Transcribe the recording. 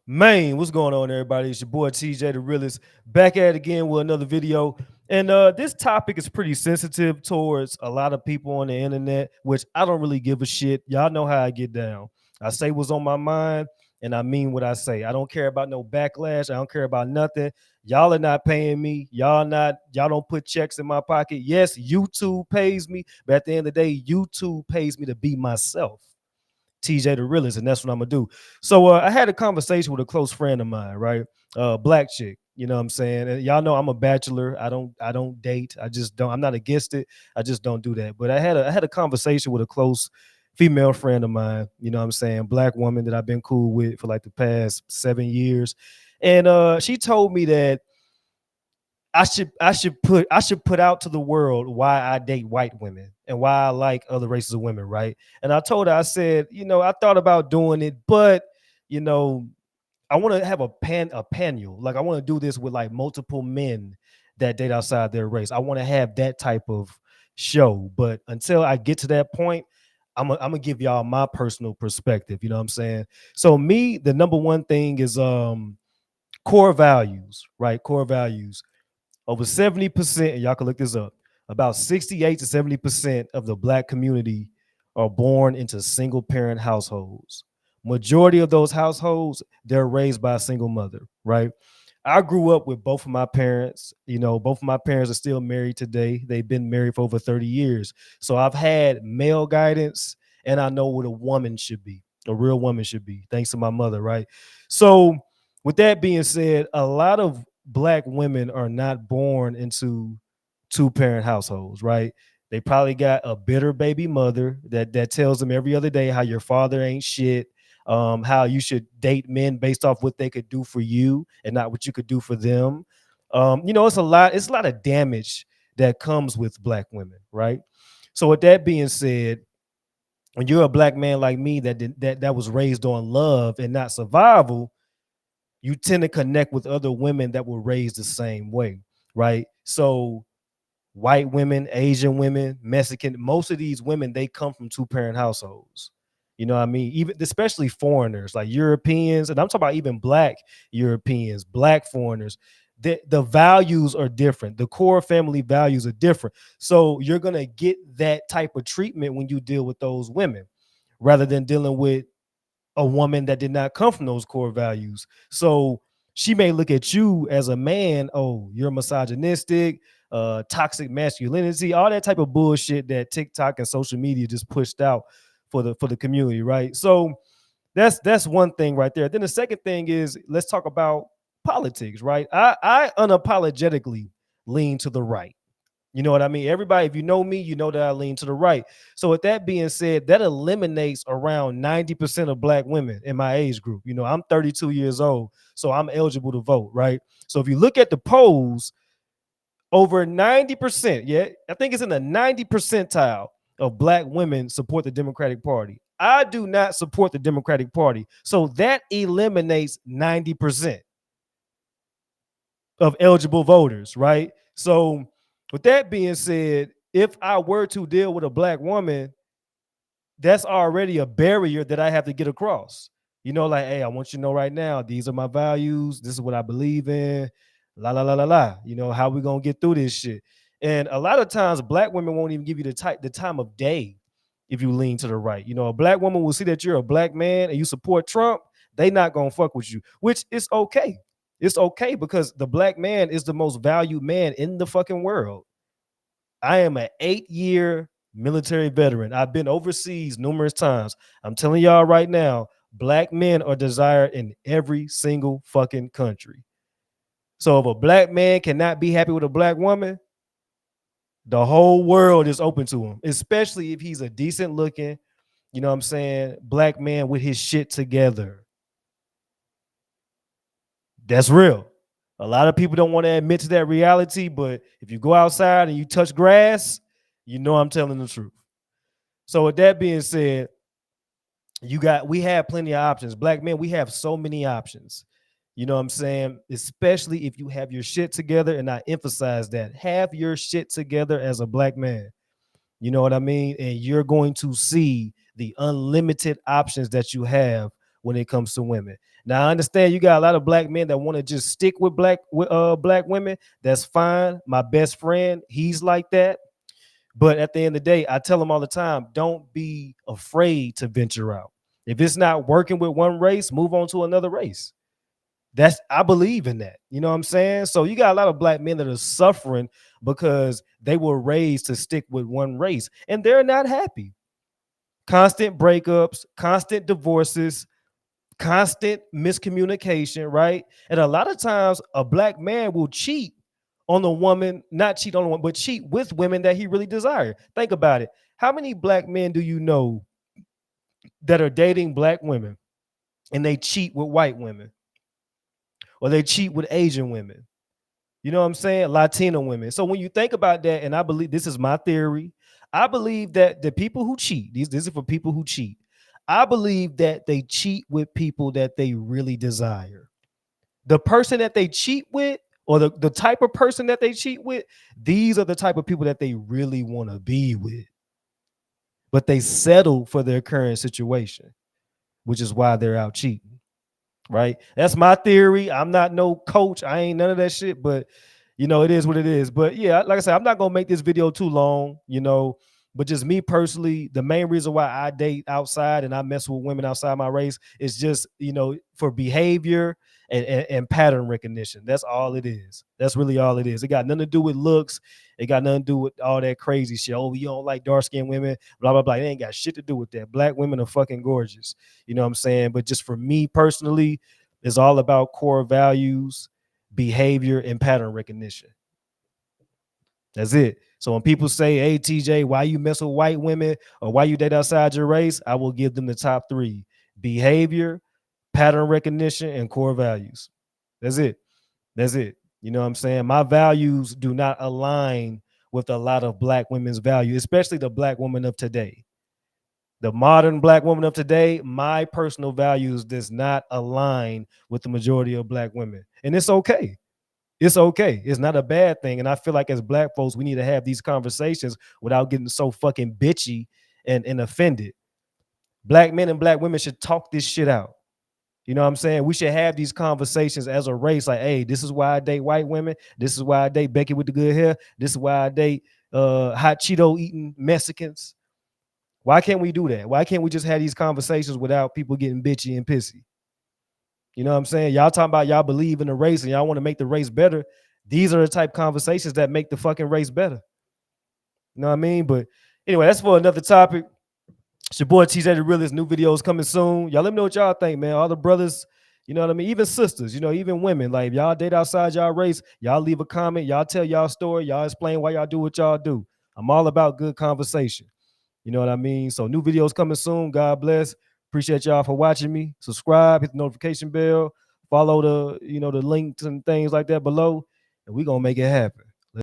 Man, what's going on, everybody? It's your boy TJ, back at it again with another video. And this topic is pretty sensitive towards a lot of people on the internet, which I don't really give a shit. Y'all know how I get down. I say what's on my mind, and I mean what I say. I don't care about no backlash. I don't care about nothing. Y'all are not paying me. Y'all don't put checks in my pocket. Yes, YouTube pays me, but at the end of the day, YouTube pays me to be myself. TJ the Realist, and that's what I'm gonna do. So I had a conversation with a close friend of mine, right? Black chick, you know what I'm saying? And y'all know I'm a bachelor. I don't date. I just don't. I'm not against it. I just don't do that. But I had a conversation with a close female friend of mine, you know what I'm saying? Black woman that I've been cool with for like the past 7 years. And she told me that I should put out to the world why I date white women and why I like other races of women, right? And I told her, I said, I thought about doing it, but you know, I want to have a panel. Like I want to do this with like multiple men that date outside their race. I want to have that type of show. But until I get to that point, I'm gonna give y'all my personal perspective. You know what I'm saying? So me, the number one thing is core values, right? Core values. Over 70%, and y'all can look this up, about 68 to 70% of the black community are born into single parent households. Majority of those households, they're raised by a single mother, right? I grew up with both of my parents. Both of my parents are still married today. They've been married for over 30 years. So I've had male guidance and I know what a woman should be, a real woman should be, thanks to my mother, right? So with that being said, a lot of black women are not born into two parent households, right? They probably got a bitter baby mother that tells them every other day how your father ain't shit, how you should date men based off what they could do for you and not what you could do for them. It's a lot of damage that comes with black women, right? So with that being said, when you're a black man like me that was raised on love and not survival, you tend to connect with other women that were raised the same way, right? So white women, Asian women, Mexican, most of these women, they come from two parent households. You know what I mean? Even especially foreigners like Europeans, and I'm talking about even black Europeans, black foreigners. The values are different. The core family values are different. So you're gonna get that type of treatment when you deal with those women rather than dealing with a woman that did not come from those core values. So she may look at you as a man, oh, you're misogynistic, toxic masculinity, all that type of bullshit that TikTok and social media just pushed out for the community, right? So that's one thing right there. Then the second thing is let's talk about politics, right? I unapologetically lean to the right. You know what I mean? Everybody, if you know me, you know that I lean to the right. So with that being said, that eliminates around 90% of black women in my age group. I'm 32 years old, so I'm eligible to vote, right? So if you look at the polls, over 90%, yeah, I think it's in the 90 percentile of black women support the Democratic Party. I do not support the Democratic Party. So that eliminates 90% of eligible voters, right? So, with that being said, if I were to deal with a black woman, that's already a barrier that I have to get across. Like, hey, I want you to know right now, these are my values. This is what I believe in. La la la la la. How we gonna get through this shit? And a lot of times, black women won't even give you the time of day if you lean to the right. A black woman will see that you're a black man and you support Trump. They not gonna fuck with you, which is okay. It's okay because the black man is the most valued man in the fucking world. I am an 8-year military veteran. I've been overseas numerous times. I'm telling y'all right now, black men are desired in every single fucking country. So if a black man cannot be happy with a black woman, the whole world is open to him, especially if he's a decent looking, you know what I'm saying, black man with his shit together. That's real. A lot of people don't want to admit to that reality, but if you go outside and you touch grass, you know I'm telling the truth. So with that being said, we have plenty of options. Black men, we have so many options. You know what I'm saying? Especially if you have your shit together, and I emphasize that. Have your shit together as a black man. You know what I mean? And you're going to see the unlimited options that you have when it comes to women. Now I understand you got a lot of black men that want to just stick with black women. That's fine. My best friend, he's like that. But at the end of the day, I tell them all the time, don't be afraid to venture out. If it's not working with one race, move on to another race. That's I believe in that. You know what I'm saying? So you got a lot of black men that are suffering because they were raised to stick with one race and they're not happy. Constant breakups, constant divorces, constant miscommunication, right? And a lot of times a black man will cheat on a woman, not cheat on a woman, but cheat with women that he really desires. Think about it. How many black men do you know that are dating black women and they cheat with white women or they cheat with Asian women? You know what I'm saying? Latino women. So when you think about that, and I believe this is my theory, I believe that the people who cheat, this is for people who cheat. I believe that they cheat with people that they really desire. The person that they cheat with, or the type of person that they cheat with, these are the type of people that they really want to be with. But they settle for their current situation, which is why they're out cheating. Right? That's my theory. I'm not no coach. I ain't none of that shit, but it is what it is. But yeah, like I said, I'm not gonna make this video too long, but just me personally, the main reason why I date outside and I mess with women outside my race is just, for behavior and pattern recognition. That's all it is. That's really all it is. It got nothing to do with looks. It got nothing to do with all that crazy shit. Oh, you don't like dark skinned women, blah, blah, blah. It ain't got shit to do with that. Black women are fucking gorgeous. You know what I'm saying? But just for me personally, it's all about core values, behavior, and pattern recognition. That's it. So when people say, hey, TJ, why you mess with white women or why you date outside your race, I will give them the top three: behavior, pattern recognition, and core values. That's it. That's it. You know what I'm saying? My values do not align with a lot of black women's values, especially the black woman of today. The modern black woman of today, my personal values does not align with the majority of black women. And it's okay. It's okay. It's not a bad thing. And I feel like as black folks, we need to have these conversations without getting so fucking bitchy and offended. Black men and black women should talk this shit out. You know what I'm saying? We should have these conversations as a race. Like, hey, this is why I date white women. This is why I date Becky with the good hair. This is why I date hot Cheeto eating Mexicans. Why can't we do that? Why can't we just have these conversations without people getting bitchy and pissy? You know what I'm saying? Y'all talking about y'all believe in the race and y'all want to make the race better. These are the type of conversations that make the fucking race better. You know what I mean? But anyway, that's for another topic. It's your boy TJTheRealist. New videos coming soon. Y'all let me know what y'all think, man. All the brothers, you know what I mean? Even sisters, even women. Like, if y'all date outside y'all race, y'all leave a comment. Y'all tell y'all story. Y'all explain why y'all do what y'all do. I'm all about good conversation. You know what I mean? So new videos coming soon. God bless. Appreciate y'all for watching me. Subscribe, hit the notification bell, follow the links and things like that below, and we're gonna make it happen.